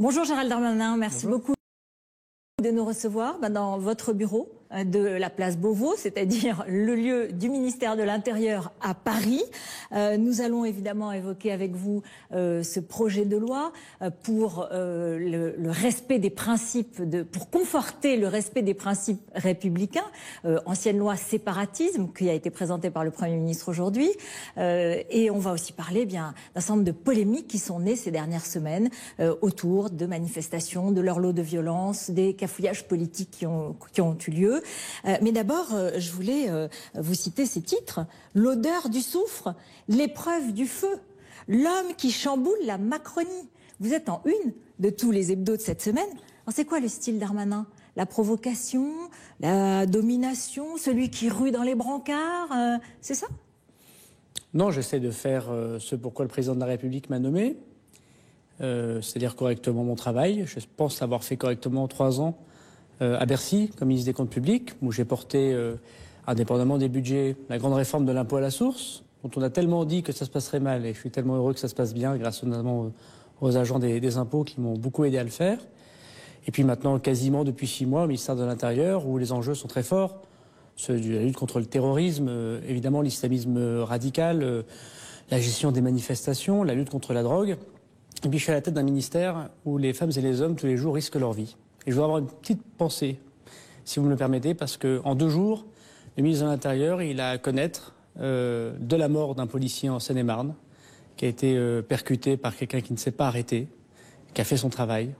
Bonjour Gérald Darmanin, merci Bonjour. beaucoup de nous recevoir dans votre bureau de la place Beauvau, c'est-à-dire le lieu du ministère de l'Intérieur à Paris. Nous allons évidemment évoquer avec vous ce projet de loi pour le respect des principes, pour conforter le respect des principes républicains, ancienne loi séparatisme qui a été présentée par le Premier ministre aujourd'hui. Et on va aussi parler bien d'un certain nombre de polémiques qui sont nées ces dernières semaines autour de manifestations, de leur lot de violence, des cafouillages politiques qui ont eu lieu. Mais d'abord, je voulais vous citer ces titres. L'odeur du soufre, l'épreuve du feu, l'homme qui chamboule la Macronie. Vous êtes en une de tous les hebdos de cette semaine. C'est quoi le style Darmanin? La provocation, la domination, celui qui rue dans les brancards, c'est ça? Non, j'essaie de faire ce pourquoi le président de la République m'a nommé, c'est-à-dire correctement mon travail. Je pense avoir fait correctement 3 ans à Bercy, comme ministre des Comptes publics, où j'ai porté, indépendamment des budgets, la grande réforme de l'impôt à la source, dont on a tellement dit que ça se passerait mal, et je suis tellement heureux que ça se passe bien, grâce notamment aux agents des impôts qui m'ont beaucoup aidé à le faire. Et puis maintenant, quasiment depuis 6 mois, au ministère de l'Intérieur, où les enjeux sont très forts, ceux de la lutte contre le terrorisme, évidemment l'islamisme radical, la gestion des manifestations, la lutte contre la drogue. Et puis je suis à la tête d'un ministère où les femmes et les hommes, tous les jours, risquent leur vie. Et je voudrais avoir une petite pensée, si vous me le permettez, parce qu'en 2 jours, le ministre de l'Intérieur, il a à connaître de la mort d'un policier en Seine-et-Marne, qui a été percuté par quelqu'un qui ne s'est pas arrêté, qui a fait son travail,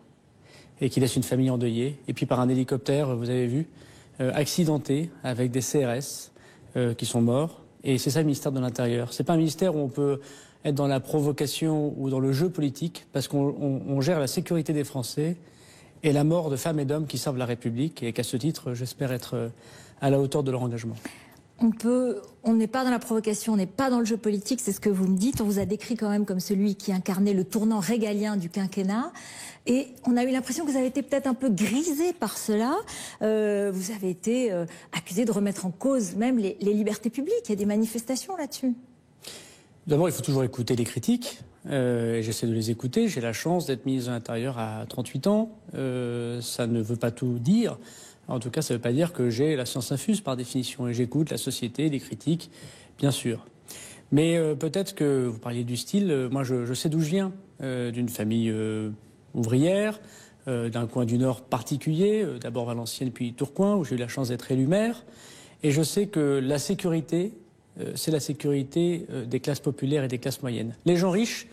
et qui laisse une famille endeuillée. Et puis par un hélicoptère, vous avez vu, accidenté, avec des CRS qui sont morts. Et c'est ça le ministère de l'Intérieur. C'est pas un ministère où on peut être dans la provocation ou dans le jeu politique, parce qu'on gère la sécurité des Français et la mort de femmes et d'hommes qui servent la République, et qu'à ce titre, j'espère être à la hauteur de leur engagement. On n'est pas dans la provocation, on n'est pas dans le jeu politique, c'est ce que vous me dites. On vous a décrit quand même comme celui qui incarnait le tournant régalien du quinquennat. Et on a eu l'impression que vous avez été peut-être un peu grisé par cela. Vous avez été accusé de remettre en cause même les libertés publiques. Il y a des manifestations là-dessus. D'abord, il faut toujours écouter les critiques. J'essaie de les écouter. J'ai la chance d'être ministre de l'Intérieur à 38 ans. Ça ne veut pas tout dire. En tout cas, ça ne veut pas dire que j'ai la science infuse par définition. Et j'écoute la société, les critiques, bien sûr. Mais peut-être que vous parliez du style. Moi, je sais d'où je viens. D'une famille ouvrière, d'un coin du Nord particulier. D'abord Valenciennes, puis Tourcoing, où j'ai eu la chance d'être élu maire. Et je sais que la sécurité, c'est la sécurité des classes populaires et des classes moyennes. Les gens riches,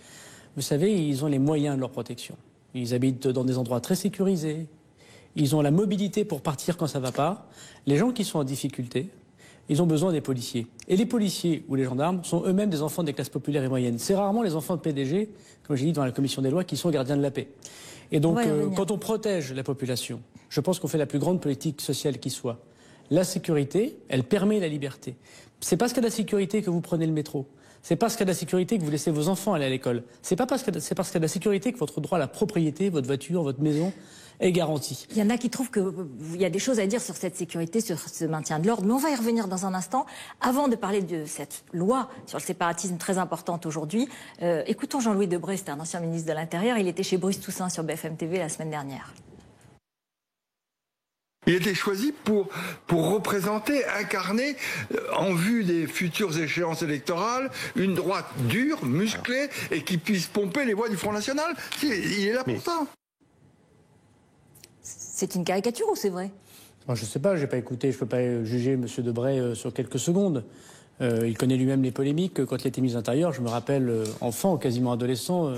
vous savez, ils ont les moyens de leur protection. Ils habitent dans des endroits très sécurisés. Ils ont la mobilité pour partir quand ça ne va pas. Les gens qui sont en difficulté, ils ont besoin des policiers. Et les policiers ou les gendarmes sont eux-mêmes des enfants des classes populaires et moyennes. C'est rarement les enfants de PDG, comme j'ai dit dans la commission des lois, qui sont gardiens de la paix. Et donc, quand on protège la population, je pense qu'on fait la plus grande politique sociale qui soit. La sécurité, elle permet la liberté. C'est parce qu'il y a de la sécurité que vous prenez le métro. C'est parce qu'il y a de la sécurité que vous laissez vos enfants aller à l'école. C'est parce qu'il y a de la sécurité que votre droit à la propriété, votre voiture, votre maison est garanti. Il y en a qui trouvent qu'il y a des choses à dire sur cette sécurité, sur ce maintien de l'ordre, mais on va y revenir dans un instant. Avant de parler de cette loi sur le séparatisme très importante aujourd'hui, écoutons Jean-Louis Debré, c'était un ancien ministre de l'Intérieur, il était chez Bruce Toussaint sur BFM TV la semaine dernière. Il a été choisi pour représenter, incarner, en vue des futures échéances électorales, une droite dure, musclée, et qui puisse pomper les voix du Front National. Il est là pour ça. C'est une caricature ou c'est vrai? Moi, je ne sais pas, je n'ai pas écouté, je ne peux pas juger M. Debré sur quelques secondes. Il connaît lui-même les polémiques. Quand il était ministre de l'Intérieur, je me rappelle, enfant, quasiment adolescent,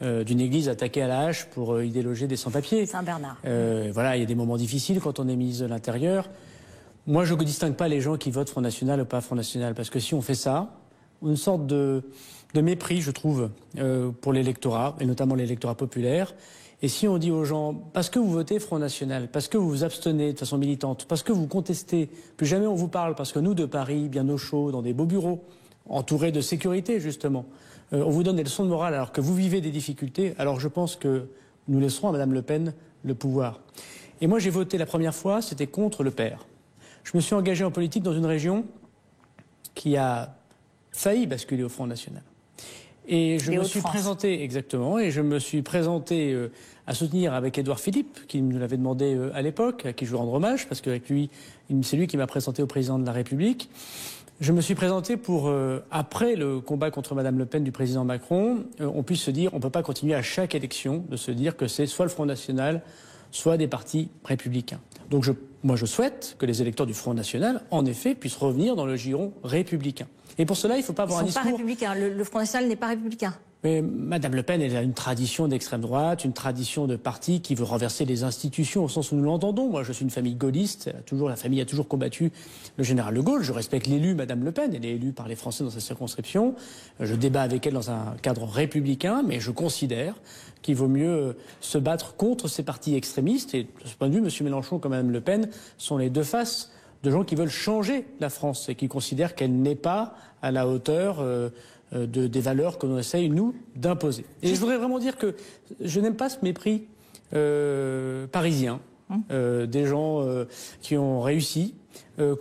d'une église attaquée à la hache pour y déloger des sans-papiers. Saint-Bernard. Voilà, il y a des moments difficiles quand on est ministre de l'Intérieur. Moi, je ne distingue pas les gens qui votent Front National ou pas Front National, parce que si on fait ça, une sorte de mépris, je trouve, pour l'électorat, et notamment l'électorat populaire. Et si on dit aux gens, parce que vous votez Front National, parce que vous vous abstenez de façon militante, parce que vous contestez, plus jamais on vous parle, parce que nous, de Paris, bien au chaud, dans des beaux bureaux, entourés de sécurité, justement, on vous donne des leçons de morale alors que vous vivez des difficultés, alors je pense que nous laisserons à Mme Le Pen le pouvoir. Et moi, j'ai voté la première fois, c'était contre le père. Je me suis engagé en politique dans une région qui a failli basculer au Front National. Et je me suis présenté, exactement, et je me suis présenté à soutenir avec Édouard Philippe, qui nous l'avait demandé à l'époque, à qui je veux rendre hommage, parce qu'avec lui, c'est lui qui m'a présenté au président de la République. Je me suis présenté pour, après le combat contre Madame Le Pen du président Macron, on puisse se dire, on ne peut pas continuer à chaque élection de se dire que c'est soit le Front National, soit des partis républicains. Donc moi je souhaite que les électeurs du Front National, en effet, puissent revenir dans le giron républicain. Et pour cela, il ne faut pas avoir un discours... Ils ne sont pas républicains, le Front National n'est pas républicain. Mais Madame Le Pen, elle a une tradition d'extrême droite, une tradition de parti qui veut renverser les institutions au sens où nous l'entendons. Moi, je suis une famille gaulliste. La famille a toujours combattu le général de Gaulle. Je respecte l'élu Madame Le Pen. Elle est élue par les Français dans sa circonscription. Je débat avec elle dans un cadre républicain, mais je considère qu'il vaut mieux se battre contre ces partis extrémistes. Et de ce point de vue, M. Mélenchon comme Mme Le Pen sont les deux faces de gens qui veulent changer la France et qui considèrent qu'elle n'est pas à la hauteur des valeurs que l'on essaye, nous, d'imposer. Et je voudrais vraiment dire que je n'aime pas ce mépris parisien des gens qui ont réussi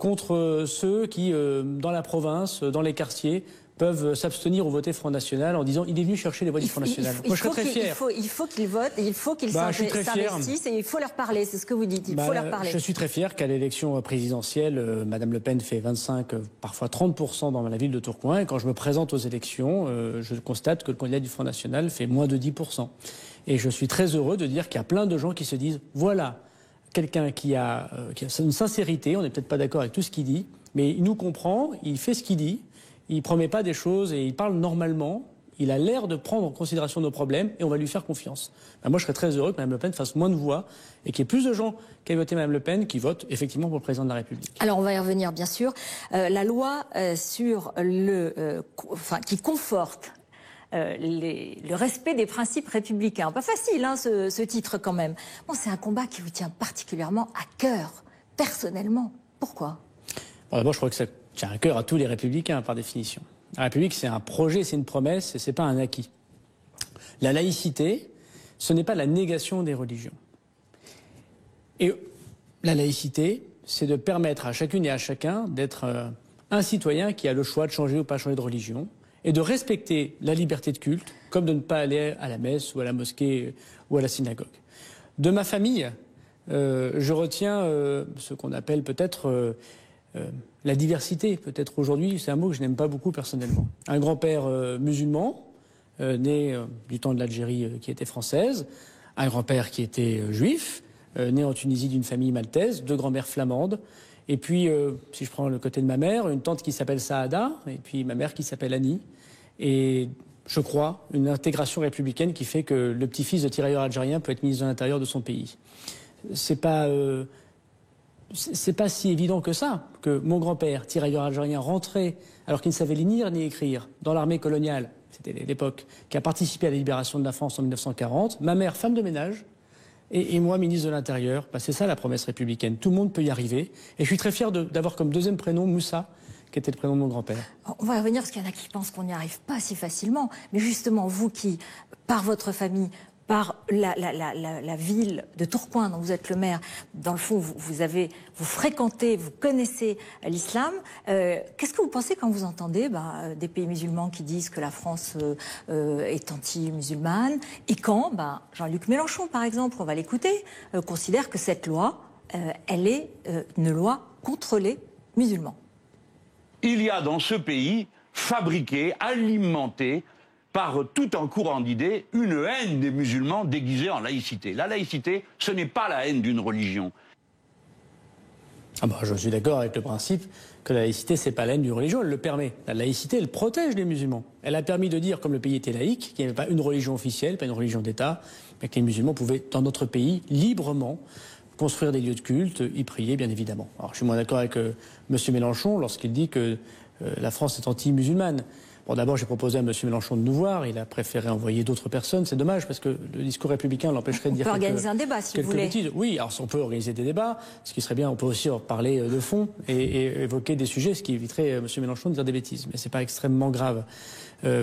contre ceux qui, dans la province, dans les quartiers, peuvent s'abstenir ou voter Front National en disant il est venu chercher les voix du Front National. Moi, je serais très fier. Il faut qu'ils votent, et il faut qu'ils s'investissent et il faut leur parler, c'est ce que vous dites, il faut leur parler. Je suis très fier qu'à l'élection présidentielle, Madame Le Pen fait 25, parfois 30% dans la ville de Tourcoing, et quand je me présente aux élections, je constate que le candidat du Front National fait moins de 10%. Et je suis très heureux de dire qu'il y a plein de gens qui se disent voilà, quelqu'un qui a une sincérité, on n'est peut-être pas d'accord avec tout ce qu'il dit, mais il nous comprend, il fait ce qu'il dit. Il ne promet pas des choses et il parle normalement. Il a l'air de prendre en considération nos problèmes et on va lui faire confiance. Moi, je serais très heureux que Mme Le Pen fasse moins de voix et qu'il y ait plus de gens qui aient voté Mme Le Pen qui votent effectivement pour le président de la République. Alors, on va y revenir, bien sûr. La loi sur qui conforte le respect des principes républicains. Pas facile, hein, ce titre quand même. Bon, c'est un combat qui vous tient particulièrement à cœur, personnellement. Pourquoi ? Bon, d'abord, je crois que ça tient à cœur à tous les républicains, par définition. La République, c'est un projet, c'est une promesse, et c'est pas un acquis. La laïcité, ce n'est pas la négation des religions. Et la laïcité, c'est de permettre à chacune et à chacun d'être un citoyen qui a le choix de changer ou pas changer de religion, et de respecter la liberté de culte, comme de ne pas aller à la messe ou à la mosquée ou à la synagogue. De ma famille, je retiens ce qu'on appelle peut-être... la diversité, peut-être aujourd'hui, c'est un mot que je n'aime pas beaucoup personnellement. Un grand-père musulman, né du temps de l'Algérie qui était française, un grand-père qui était juif, né en Tunisie d'une famille maltaise, deux grand-mères flamandes, et puis, si je prends le côté de ma mère, une tante qui s'appelle Saada, et puis ma mère qui s'appelle Annie, et je crois une intégration républicaine qui fait que le petit-fils de tirailleur algérien peut être ministre de l'Intérieur de son pays. C'est pas si évident que ça, que mon grand-père, tirailleur algérien, rentrait, alors qu'il ne savait lire ni écrire, dans l'armée coloniale, c'était l'époque, qui a participé à la libération de la France en 1940, ma mère, femme de ménage, et moi, ministre de l'Intérieur. C'est ça la promesse républicaine. Tout le monde peut y arriver. Et je suis très fier d'avoir comme deuxième prénom Moussa, qui était le prénom de mon grand-père. On va y revenir, parce qu'il y en a qui pensent qu'on n'y arrive pas si facilement. Mais justement, vous qui, par votre famille, par la ville de Tourcoing, dont vous êtes le maire, dans le fond, vous fréquentez, vous connaissez l'islam. Qu'est-ce que vous pensez quand vous entendez des pays musulmans qui disent que la France est anti-musulmane, et quand Jean-Luc Mélenchon, par exemple, on va l'écouter, considère que cette loi, elle est une loi contre les musulmans? Il y a dans ce pays fabriqué, alimenté, par tout un courant d'idées, une haine des musulmans déguisée en laïcité. La laïcité, ce n'est pas la haine d'une religion. Je suis d'accord avec le principe que la laïcité, c'est pas la haine d'une religion, elle le permet. La laïcité, elle protège les musulmans. Elle a permis de dire, comme le pays était laïque, qu'il n'y avait pas une religion officielle, pas une religion d'État, mais que les musulmans pouvaient, dans notre pays, librement construire des lieux de culte, y prier, bien évidemment. Alors, je suis moins d'accord avec M. Mélenchon lorsqu'il dit que la France est anti-musulmane. Bon, d'abord, j'ai proposé à M. Mélenchon de nous voir. Il a préféré envoyer d'autres personnes. C'est dommage parce que le discours républicain l'empêcherait de dire. On peut organiser un débat si vous voulez. Bêtises. Oui, alors on peut organiser des débats. Ce qui serait bien, on peut aussi en parler de fond et évoquer des sujets, ce qui éviterait M. Mélenchon de dire des bêtises. Mais c'est pas extrêmement grave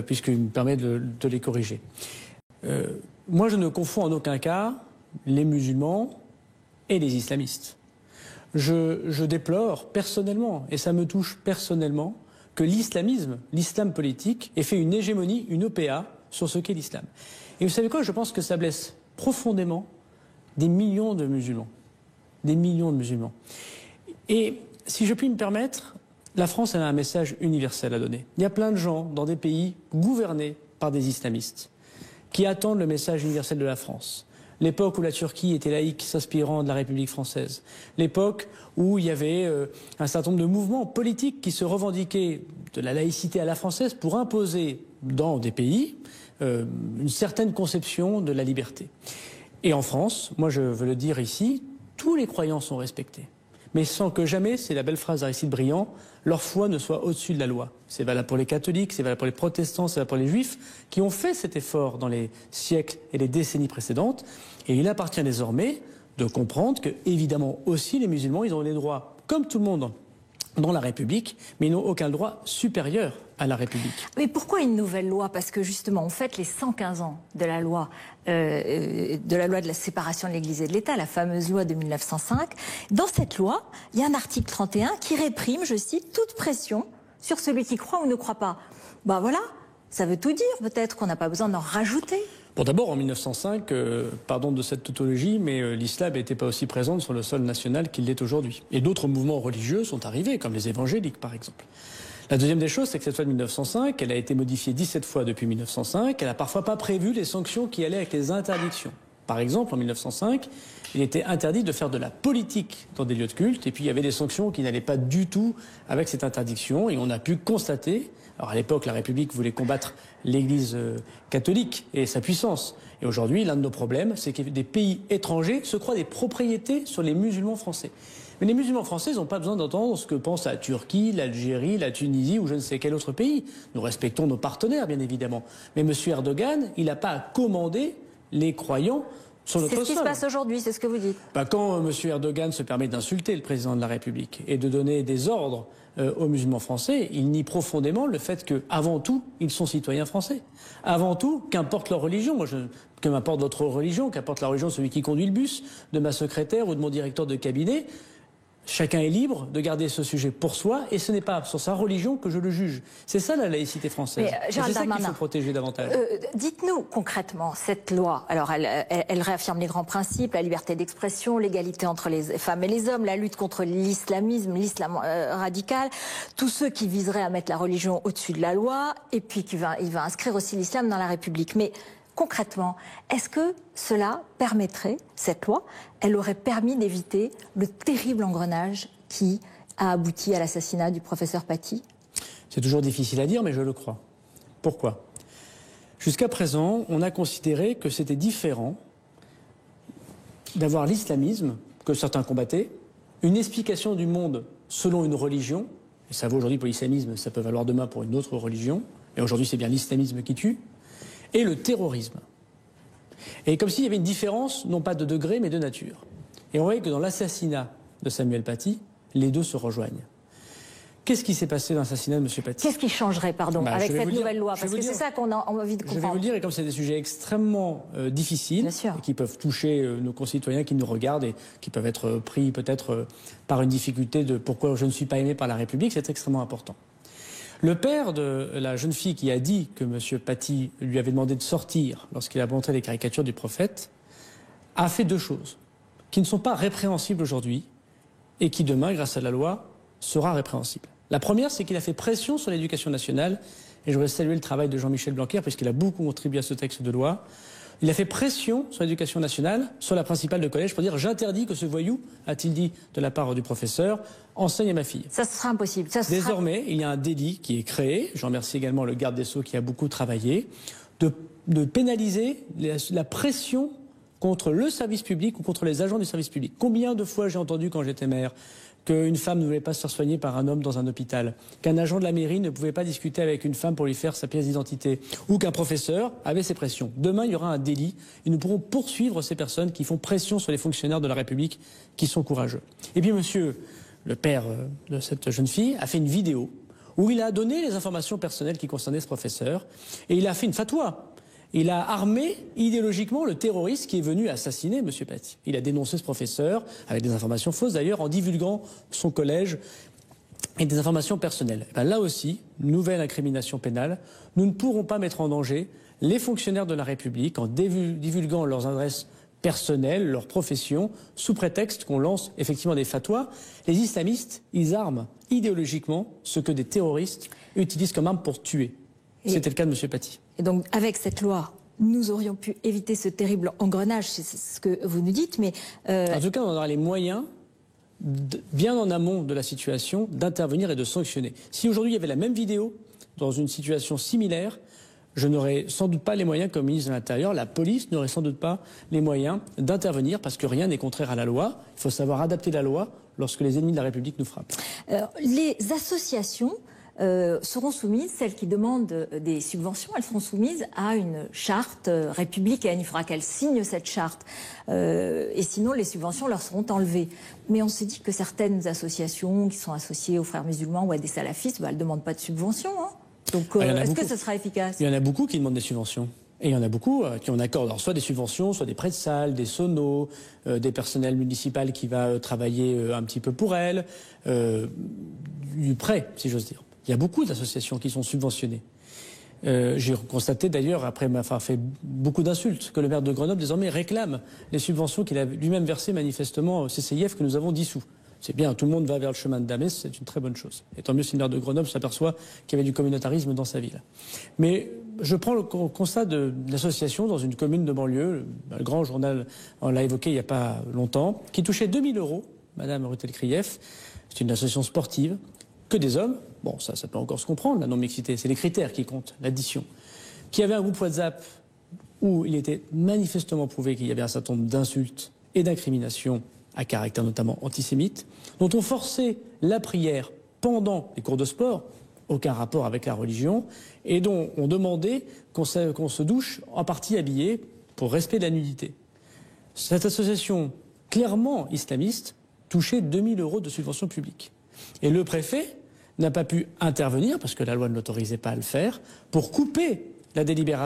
puisqu'il me permet de les corriger. Moi, je ne confonds en aucun cas les musulmans et les islamistes. Je déplore personnellement, et ça me touche personnellement, que l'islamisme, l'islam politique, ait fait une hégémonie, une OPA sur ce qu'est l'islam. Et vous savez quoi? Je pense que ça blesse profondément des millions de musulmans. Des millions de musulmans. Et si je puis me permettre, la France elle a un message universel à donner. Il y a plein de gens dans des pays gouvernés par des islamistes qui attendent le message universel de la France. L'époque où la Turquie était laïque, s'inspirant de la République française. L'époque où il y avait un certain nombre de mouvements politiques qui se revendiquaient de la laïcité à la française pour imposer dans des pays une certaine conception de la liberté. Et en France, moi je veux le dire ici, tous les croyants sont respectés. Mais sans que jamais, c'est la belle phrase d'Aristide Briand, leur foi ne soit au-dessus de la loi. C'est valable pour les catholiques, c'est valable pour les protestants, c'est valable pour les juifs, qui ont fait cet effort dans les siècles et les décennies précédentes. Et il appartient désormais de comprendre que, évidemment, aussi les musulmans, ils ont des droits, comme tout le monde, dans la République, mais ils n'ont aucun droit supérieur à la République. Mais pourquoi une nouvelle loi? Parce que justement, on fête les 115 ans de la loi de la séparation de l'Église et de l'État, la fameuse loi de 1905. Dans cette loi, il y a un article 31 qui réprime, je cite, toute pression sur celui qui croit ou ne croit pas. Ben voilà, ça veut tout dire. Peut-être qu'on n'a pas besoin d'en rajouter. Bon, d'abord, en 1905, pardon de cette tautologie, mais l'islam n'était pas aussi présente sur le sol national qu'il l'est aujourd'hui. Et d'autres mouvements religieux sont arrivés, comme les évangéliques, par exemple. La deuxième des choses, c'est que cette loi de 1905, elle a été modifiée 17 fois depuis 1905. Elle n'a parfois pas prévu les sanctions qui allaient avec les interdictions. Par exemple, en 1905, il était interdit de faire de la politique dans des lieux de culte. Et puis, il y avait des sanctions qui n'allaient pas du tout avec cette interdiction. Et on a pu constater... Alors, à l'époque, la République voulait combattre l'Église catholique et sa puissance. Et aujourd'hui, l'un de nos problèmes, c'est que des pays étrangers se croient des propriétés sur les musulmans français. Mais les musulmans français n'ont pas besoin d'entendre ce que pense la Turquie, l'Algérie, la Tunisie ou je ne sais quel autre pays. Nous respectons nos partenaires, bien évidemment. Mais M. Erdogan, il n'a pas à commander les croyants sur notre sol. C'est ce qui se passe aujourd'hui, c'est ce que vous dites. Quand M. Erdogan se permet d'insulter le président de la République et de donner des ordres aux musulmans français, il nie profondément le fait qu'avant tout, ils sont citoyens français. Avant tout, qu'importe leur religion, que m'importe votre religion, qu'importe la religion de celui qui conduit le bus, de ma secrétaire ou de mon directeur de cabinet, chacun est libre de garder ce sujet pour soi et ce n'est pas sur sa religion que je le juge. C'est ça la laïcité française. C'est ça qu'il faut protéger davantage. Dites-nous concrètement, cette loi, alors elle réaffirme les grands principes, la liberté d'expression, l'égalité entre les femmes et les hommes, la lutte contre l'islamisme, l'islam radical, tous ceux qui viseraient à mettre la religion au-dessus de la loi et puis il va inscrire aussi l'islam dans la République. Mais concrètement, est-ce que cela permettrait, cette loi, elle aurait permis d'éviter le terrible engrenage qui a abouti à l'assassinat du professeur Paty? C'est toujours difficile à dire, mais je le crois. Pourquoi? Jusqu'à présent, on a considéré que c'était différent d'avoir l'islamisme, que certains combattaient, une explication du monde selon une religion, et ça vaut aujourd'hui pour l'islamisme, ça peut valoir demain pour une autre religion, et aujourd'hui c'est bien l'islamisme qui tue, et le terrorisme. Et comme s'il y avait une différence, non pas de degré, mais de nature. Et on voyait que dans l'assassinat de Samuel Paty, les deux se rejoignent. Qu'est-ce qui s'est passé dans l'assassinat de M. Paty? Qu'est-ce qui changerait, avec cette nouvelle loi? Parce que c'est ça qu'on a envie de comprendre. Je vais vous le dire, et comme c'est des sujets extrêmement difficiles, et qui peuvent toucher nos concitoyens qui nous regardent, et qui peuvent être pris peut-être par une difficulté de pourquoi je ne suis pas aimé par la République, c'est extrêmement important. Le père de la jeune fille qui a dit que M. Paty lui avait demandé de sortir lorsqu'il a montré les caricatures du prophète a fait deux choses qui ne sont pas répréhensibles aujourd'hui et qui demain, grâce à la loi, sera répréhensible. La première, c'est qu'il a fait pression sur l'éducation nationale et je voudrais saluer le travail de Jean-Michel Blanquer puisqu'il a beaucoup contribué à ce texte de loi. Il a fait pression sur l'éducation nationale, sur la principale de collège, pour dire « j'interdis que ce voyou, a-t-il dit de la part du professeur, enseigne à ma fille ». Ça sera impossible. Désormais, il y a un délit qui est créé, je remercie également le garde des Sceaux qui a beaucoup travaillé, de pénaliser la pression contre le service public ou contre les agents du service public. Combien de fois j'ai entendu quand j'étais maire qu'une femme ne voulait pas se faire soigner par un homme dans un hôpital, qu'un agent de la mairie ne pouvait pas discuter avec une femme pour lui faire sa pièce d'identité, ou qu'un professeur avait ses pressions. Demain, il y aura un délit et nous pourrons poursuivre ces personnes qui font pression sur les fonctionnaires de la République qui sont courageux. Et puis, monsieur, le père de cette jeune fille, a fait une vidéo où il a donné les informations personnelles qui concernaient ce professeur et il a fait une fatwa. Il a armé idéologiquement le terroriste qui est venu assassiner M. Paty. Il a dénoncé ce professeur, avec des informations fausses d'ailleurs, en divulguant son collège et des informations personnelles. Là aussi, nouvelle incrimination pénale, nous ne pourrons pas mettre en danger les fonctionnaires de la République en divulguant leurs adresses personnelles, leur profession, sous prétexte qu'on lance effectivement des fatwas. Les islamistes, ils arment idéologiquement ce que des terroristes utilisent comme arme pour tuer. C'était le cas de M. Paty. Et donc, avec cette loi, nous aurions pu éviter ce terrible engrenage, c'est ce que vous nous dites, mais... En tout cas, on aura les moyens, bien en amont de la situation, d'intervenir et de sanctionner. Si aujourd'hui il y avait la même vidéo, dans une situation similaire, je n'aurais sans doute pas les moyens, comme ministre de l'Intérieur, la police n'aurait sans doute pas les moyens d'intervenir, parce que rien n'est contraire à la loi. Il faut savoir adapter la loi lorsque les ennemis de la République nous frappent. Les associations seront soumises, celles qui demandent des subventions, elles seront soumises à une charte républicaine. Il faudra qu'elles signent cette charte. Et sinon, les subventions leur seront enlevées. Mais on se dit que certaines associations qui sont associées aux frères musulmans ou à des salafistes, elles ne demandent pas de subventions. Hein. Donc, est-ce que ce sera efficace? Il y en a beaucoup qui demandent des subventions. Et il y en a beaucoup qui en accordent alors soit des subventions, soit des prêts de salle, des sonos, des personnels municipaux qui va travailler un petit peu pour elles, du prêt, si j'ose dire. Il y a beaucoup d'associations qui sont subventionnées. J'ai constaté d'ailleurs, après m'avoir fait beaucoup d'insultes, que le maire de Grenoble désormais réclame les subventions qu'il a lui-même versées manifestement au CCIF que nous avons dissous. C'est bien, tout le monde va vers le chemin de Damès, c'est une très bonne chose. Et tant mieux si le maire de Grenoble s'aperçoit qu'il y avait du communautarisme dans sa ville. Mais je prends le constat de l'association dans une commune de banlieue, le Grand Journal, on l'a évoqué il n'y a pas longtemps, qui touchait 2 000 €, Madame Ruttel-Krief. C'est une association sportive, que des hommes. Bon, ça peut encore se comprendre, la non-mixité, c'est les critères qui comptent, l'addition. Qui avait un groupe WhatsApp où il était manifestement prouvé qu'il y avait un certain nombre d'insultes et d'incriminations à caractère notamment antisémite, dont on forçait la prière pendant les cours de sport, aucun rapport avec la religion, et dont on demandait qu'on se douche en partie habillé pour respect de la nudité. Cette association clairement islamiste touchait 2 000 € de subventions publiques. Et le préfet n'a pas pu intervenir, parce que la loi ne l'autorisait pas à le faire, pour couper la délibération